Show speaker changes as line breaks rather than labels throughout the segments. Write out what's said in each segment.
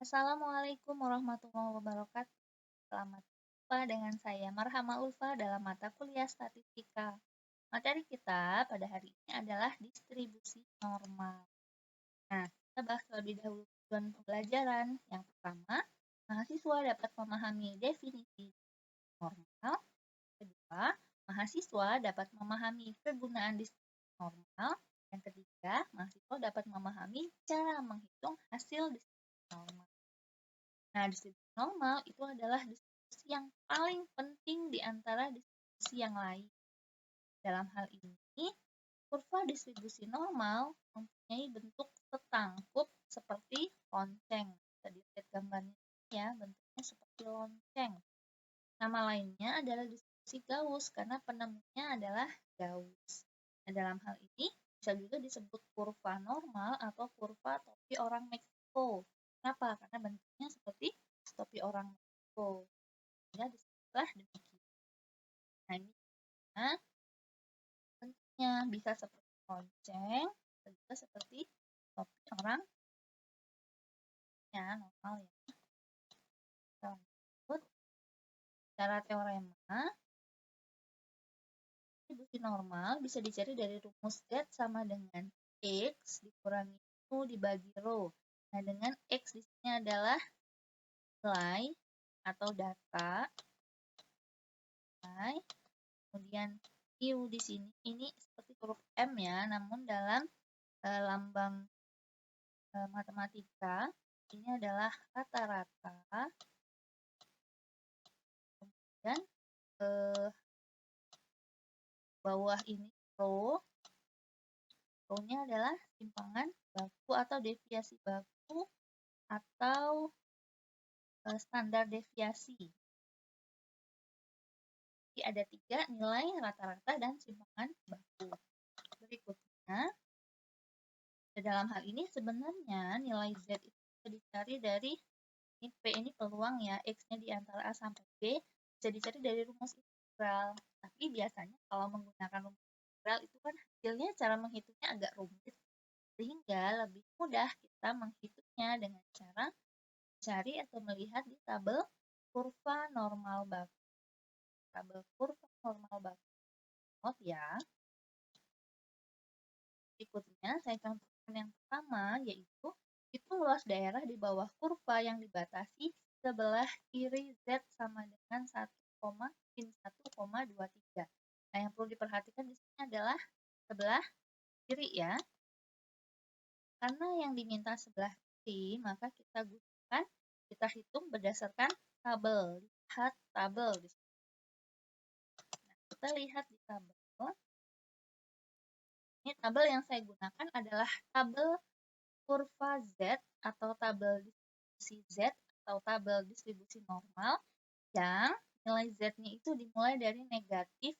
Assalamualaikum warahmatullahi wabarakatuh. Selamat jumpa dengan saya Marhama Ulfa dalam mata kuliah Statistika. Materi kita pada hari ini adalah distribusi normal. Nah, kita bahas terlebih dahulu tujuan pembelajaran. Yang pertama, mahasiswa dapat memahami definisi normal. Kedua, mahasiswa dapat memahami kegunaan distribusi normal. Yang ketiga, mahasiswa dapat memahami cara menghitung hasil distribusi normal. Nah, distribusi normal itu adalah distribusi yang paling penting di antara distribusi yang lain. Dalam hal ini, kurva distribusi normal mempunyai bentuk setangkup seperti lonceng. Tadi lihat gambarnya ya, bentuknya seperti lonceng. Nama lainnya adalah distribusi Gauss karena penemunya adalah Gauss. Nah, dalam hal ini bisa juga disebut kurva normal atau kurva topi orang Meksiko. Kenapa? Karena bentuknya seperti topi orang Meksiko. Ya, disebutlah demikian. Nah, ini bentuknya bisa seperti lonceng, juga seperti topi orang ya normal ya. Kita lanjut. Secara teorema, distribusi normal bisa dicari dari rumus Z sama dengan X dikurangi U dibagi rho. Nah, dengan X di sini adalah nilai atau data. Kemudian U di sini ini seperti huruf M ya, namun dalam lambang matematika ini adalah rata-rata. Kemudian bawah ini rho. Rho-nya adalah simpangan baku atau deviasi baku atau standar deviasi. Jadi ada 3 nilai rata-rata dan simpangan baku. Berikutnya, dalam hal ini sebenarnya nilai Z itu bisa dicari dari ini P ini peluang ya, X-nya di antara A sampai B bisa dicari dari rumus integral. Tapi biasanya kalau menggunakan rumus integral itu kan hasilnya cara menghitungnya agak rumit. Sehingga lebih mudah kita menghitungnya dengan cara mencari atau melihat di tabel kurva normal baku. Tabel kurva normal baku. Note ya. Berikutnya saya contohkan yang pertama yaitu hitung luas daerah di bawah kurva yang dibatasi sebelah kiri Z sama dengan 1,23. Nah, yang perlu diperhatikan di sini adalah sebelah kiri ya. Karena yang diminta sebelah kiri, maka kita gunakan, kita hitung berdasarkan tabel. Lihat tabel di sini. Nah, kita lihat di tabel. Ini tabel yang saya gunakan adalah tabel kurva Z atau tabel distribusi Z atau tabel distribusi normal yang nilai Z-nya itu dimulai dari negatif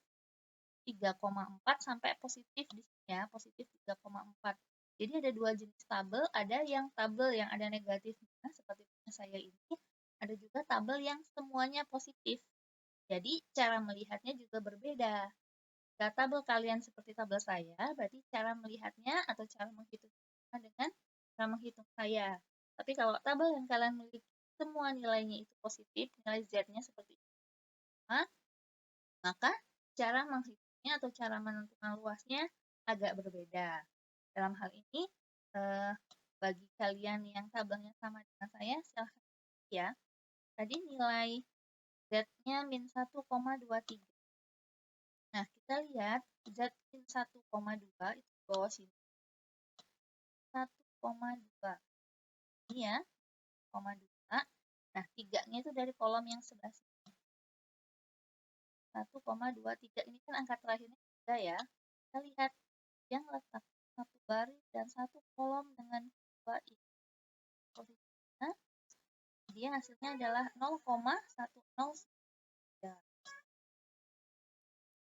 3,4 sampai positif di sini ya, positif 3,4. Jadi ada 2 jenis tabel, ada yang tabel yang ada negatifnya seperti punya saya ini, ada juga tabel yang semuanya positif. Jadi cara melihatnya juga berbeda. Jika tabel kalian seperti tabel saya, berarti cara melihatnya atau cara menghitungnya dengan cara menghitung saya. Tapi kalau tabel yang kalian miliki semua nilainya itu positif, nilai Z-nya seperti itu, maka cara menghitungnya atau cara menentukan luasnya agak berbeda. Dalam hal ini, bagi kalian yang tabelnya sama dengan saya, silahkan ya. Tadi nilai Z-nya min 1,23. Nah, kita lihat Z min 1,2 itu di bawah sini. 1,2. Ini ya, 1,2. Nah, 3-nya itu dari kolom yang sebelah sini. 1,23 ini kan angka terakhirnya 3 ya. Kita lihat yang letak satu baris dan satu kolom dengan 2 ini. Posisinya, dia hasilnya adalah 0,103.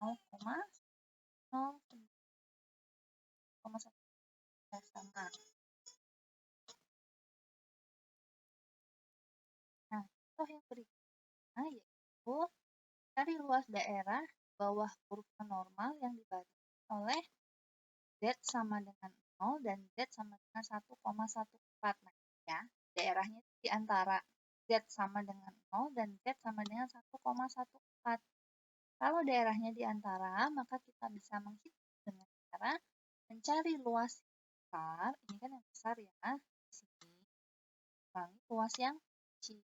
0,0,1 sama. Nah, contoh yang berikutnya yaitu cari luas daerah bawah kurva normal yang dibatasi oleh Z sama dengan 0 dan Z sama dengan 1,14. Nah, ya. daerahnya di antara Z sama dengan 0 dan Z sama dengan 1,14. Kalau daerahnya di antara, maka kita bisa menghitung dengan cara mencari luas yang besar. Ini kan yang besar ya, di sini. Kurangi luas yang kecil.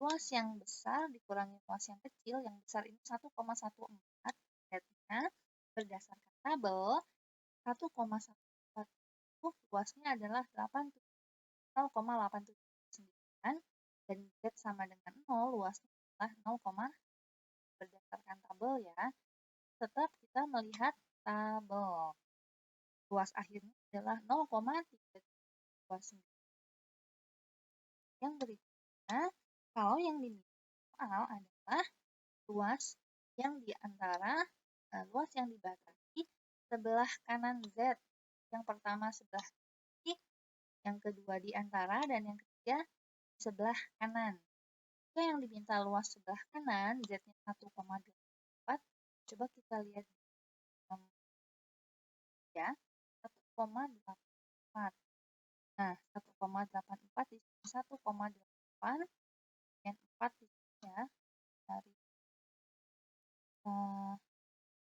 Luas yang besar dikurangi luas yang kecil, yang besar ini 1,14. Z-nya berdasarkan tabel 1,14 itu luasnya adalah 0,879 dan Z sama dengan 0 luasnya adalah 0, berdasarkan tabel ya. Tetap kita melihat tabel. Luas akhirnya adalah 0,329. Yang berikutnya, kalau yang diminta soal adalah luas yang di antara luas yang dibatasi sebelah kanan Z. Yang pertama sebelah kiri, yang kedua di antara, dan yang ketiga sebelah kanan. Jika yang diminta luas sebelah kanan, Z-nya 1,84, coba kita lihat ya, 1,84. Nah, 1,84 di sini 1,8 dan 4 di sini ya. Dari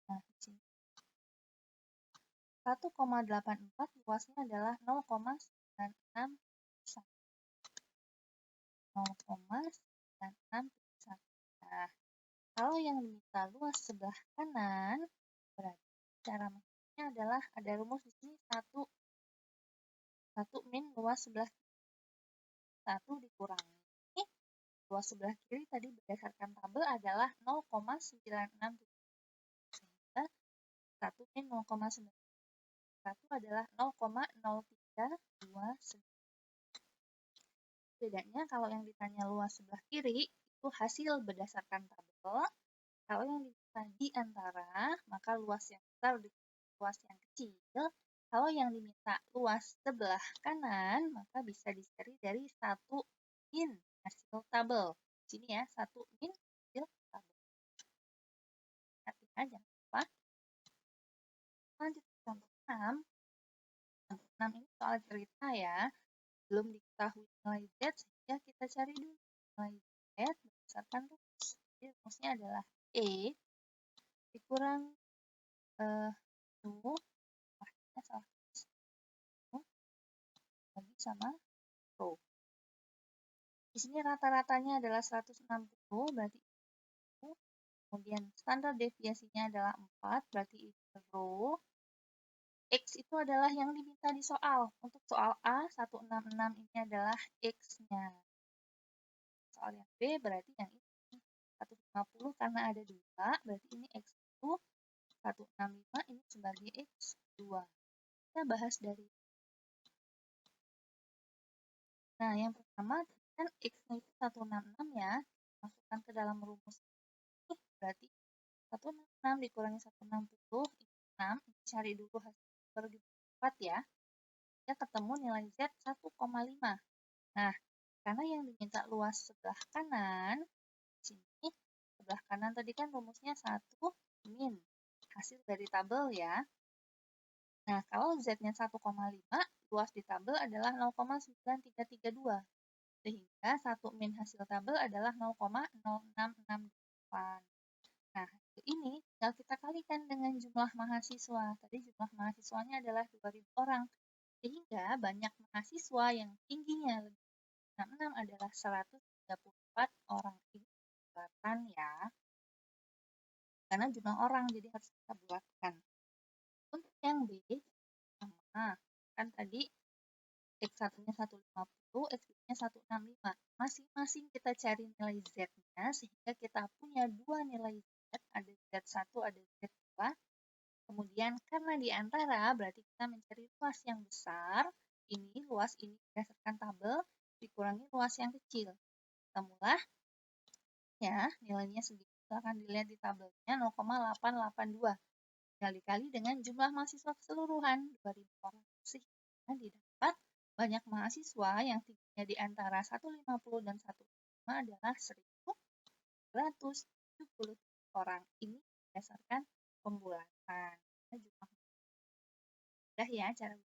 nah, di sini 1,84 luasnya adalah 0,96. 0,96. Nah, kalau yang diminta luas sebelah kanan, berarti cara menghitungnya adalah ada rumus di sini 1 min luas sebelah kiri. 1 dikurangi luas sebelah kiri tadi berdasarkan tabel adalah 0,96. Sehingga 1 min 0,91 adalah 0,0329. Bedanya kalau yang ditanya luas sebelah kiri itu hasil berdasarkan tabel. Kalau yang diminta di antara, maka luas yang besar dikurangi luas yang kecil. Kalau yang diminta luas sebelah kanan, maka bisa dicari dari 1 min hasil tabel. Di sini ya, 1 min hasil tabel. Artinya jangan lupa. Lanjut ke contoh 6. Contoh 6 ini soal cerita ya. Belum diketahui nilai Z, sehingga kita cari dulu nilai Z berdasarkan rumus. Jadi rumusnya adalah E dikurang itu salah bagi sama rho. Di sini rata-ratanya adalah 160, berarti itu. Kemudian standar deviasinya adalah 4, berarti itu rho. X itu adalah yang diminta di soal. Untuk soal A, 166 ini adalah X-nya. Soal yang B berarti yang ini 150 karena ada 2, berarti ini X1, 165 ini sebagai X2. Kita bahas dari. Nah, yang pertama kan X-nya itu 166 ya. Masukkan ke dalam rumus ini, berarti 166 dikurangi 160, 6. Cari dulu hasil bagi 4 ya. Kita ketemu nilai Z 1,5. Nah, karena yang diminta luas sebelah kanan, sini sebelah kanan tadi kan rumusnya 1 min hasil dari tabel ya. Nah, kalau Z-nya 1,5, luas di tabel adalah 0,9332. Sehingga 1 min hasil tabel adalah 0,0668. Nah, ini tinggal kita kalikan dengan jumlah mahasiswa. Tadi jumlah mahasiswanya adalah 2.000 orang. Sehingga banyak mahasiswa yang tingginya lebih 66 adalah 134 orang. Ini buatan ya. Karena jumlah orang, jadi harus kita buatkan. Untuk yang B, sama. Kan tadi X1-nya 150, X2-nya 165. Masing-masing kita cari nilai Z-nya, sehingga kita punya dua nilai Z, ada Z1, ada Z2. Kemudian karena di antara, berarti kita mencari luas yang besar, ini luas ini berdasarkan tabel, dikurangi luas yang kecil. Kemulah, ya, nilainya segitu, akan dilihat di tabelnya 0,882. Dikali dengan jumlah mahasiswa keseluruhan, 2.000 orang. Sehingga didapat banyak mahasiswa yang tingginya di antara 150 dan 105 adalah 1.170 orang. Ini berdasarkan pembulatan. Jumlah. Sudah ya cara